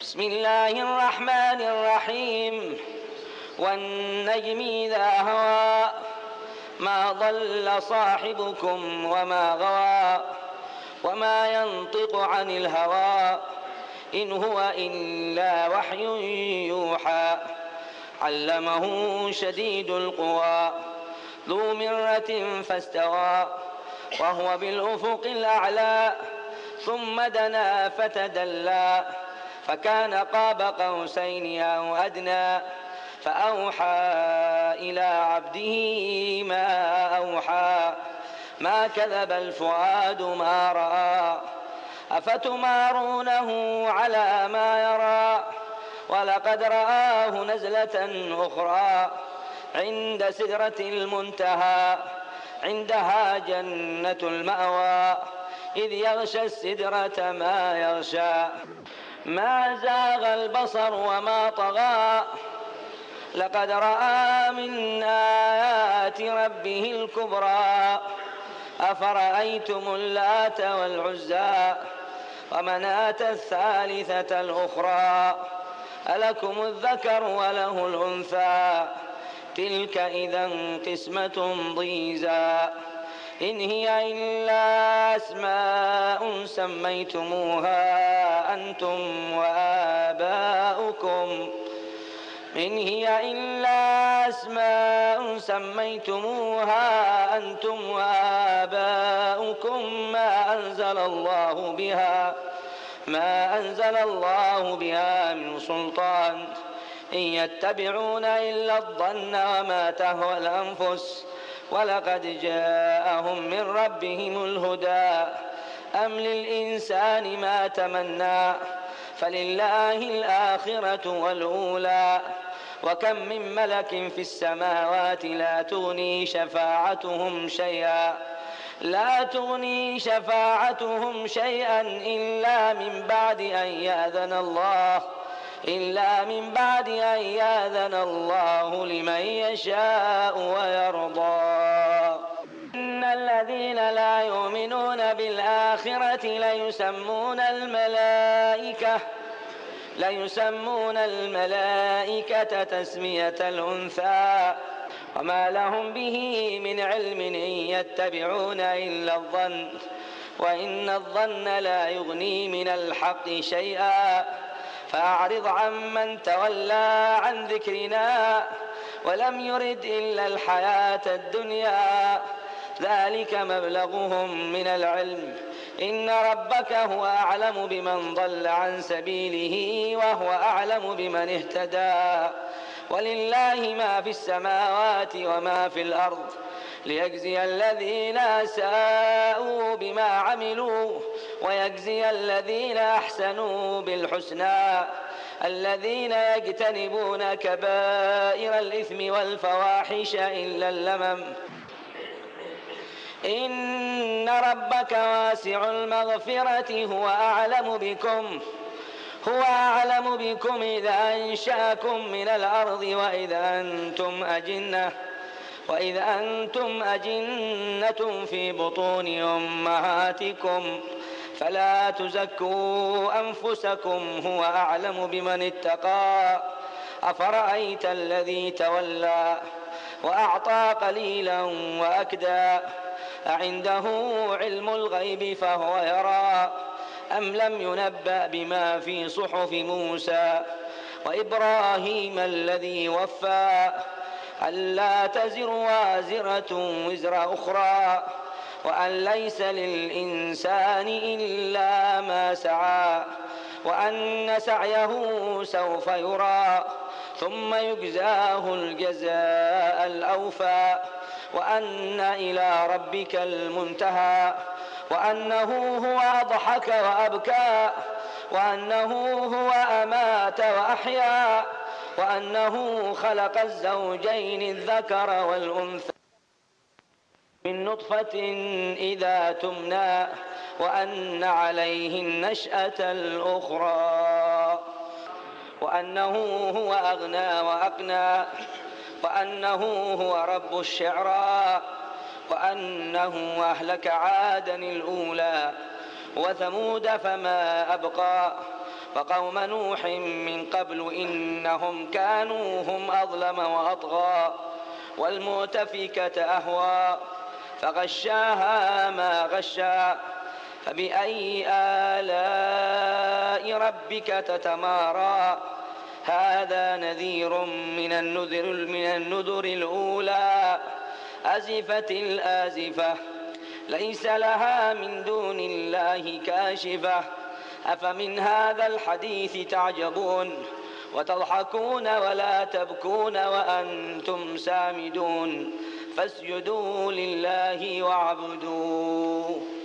بسم الله الرحمن الرحيم والنجم إذا هوى ما ضل صاحبكم وما غوى وما ينطق عن الهوى إن هو إلا وحي يوحى علمه شديد القوى ذو مرة فاستوى وهو بالأفق الأعلى ثم دنا فتدلى فكان قاب قوسين أو أدنى فأوحى إلى عبده ما أوحى ما كذب الفؤاد ما رأى أفتمارونه على ما يرى ولقد رآه نزلة أخرى عند سدرة المنتهى عندها جنة المأوى إذ يغشى السدرة ما يغشى ما زاغ البصر وما طغى لقد رأى من آيات ربه الكبرى أفرأيتم اللات والعزى ومناة الثالثة الأخرى ألكم الذكر وله الأنثى تلك إذا قسمة ضيزى إن هي إلا أسماء سميتموها أنتم وآباؤكم ما أنزل الله بها من سلطان إن يتبعون إلا الظن وما تهوى الأنفس ولقد جاءهم من ربهم الهدى أم للإنسان ما تمنى فلله الآخرة والأولى وكم من ملك في السماوات لا تغني شفاعتهم شيئا إلا من بعد أن يأذن الله لمن يشاء ويرضى إن الذين لا يؤمنون بالآخرة ليسمون الملائكة تسمية الأنثى وما لهم به من علم إن يتبعون إلا الظن وإن الظن لا يغني من الحق شيئا فأعرض عمن تولى عن ذكرنا ولم يرد إلا الحياة الدنيا ذلك مبلغهم من العلم إن ربك هو أعلم بمن ضل عن سبيله وهو أعلم بمن اهتدى ولله ما في السماوات وما في الأرض ليجزي الذين أساءوا بما عملوا ويجزي الذين أحسنوا بالحسنى الذين يجتنبون كبائر الإثم والفواحش إلا اللمم إن ربك واسع المغفرة هو أعلم بكم إذا أنشأكم من الأرض وإذا أنتم أجنة في بطون أمهاتكم فلا تزكوا أنفسكم هو أعلم بمن اتقى أفرأيت الذي تولى وأعطى قليلا وأكدى أعنده علم الغيب فهو يرى أم لم ينبأ بما في صحف موسى وإبراهيم الذي وفى ألا تزر وازرة وزر أخرى وأن ليس للإنسان إلا ما سعى وأن سعيه سوف يرى ثم يجزاه الجزاء الأوفى وأن إلى ربك المنتهى وأنه هو أضحك وأبكى وأنه هو أمات وأحيا وأنه خلق الزوجين الذكر والأنثى من نطفة إذا تمنى وأن عليه النشأة الأخرى وأنه هو أغنى وأقنى وأنه هو رب الشعرى وأنه أهلك عادا الأولى وثمود فما أبقى وقوم نوح من قبل إنهم كانوا هم أظلم وأطغى والمؤتفكة أهوى فغشاها ما غشا فبأي آلاء ربك تتمارى هذا نذير من النذر الأولى أزفت الآزفة ليس لها من دون الله كاشفة أفمن هذا الحديث تعجبون وتضحكون ولا تبكون وأنتم سامدون فاسجدوا لله واعبدوا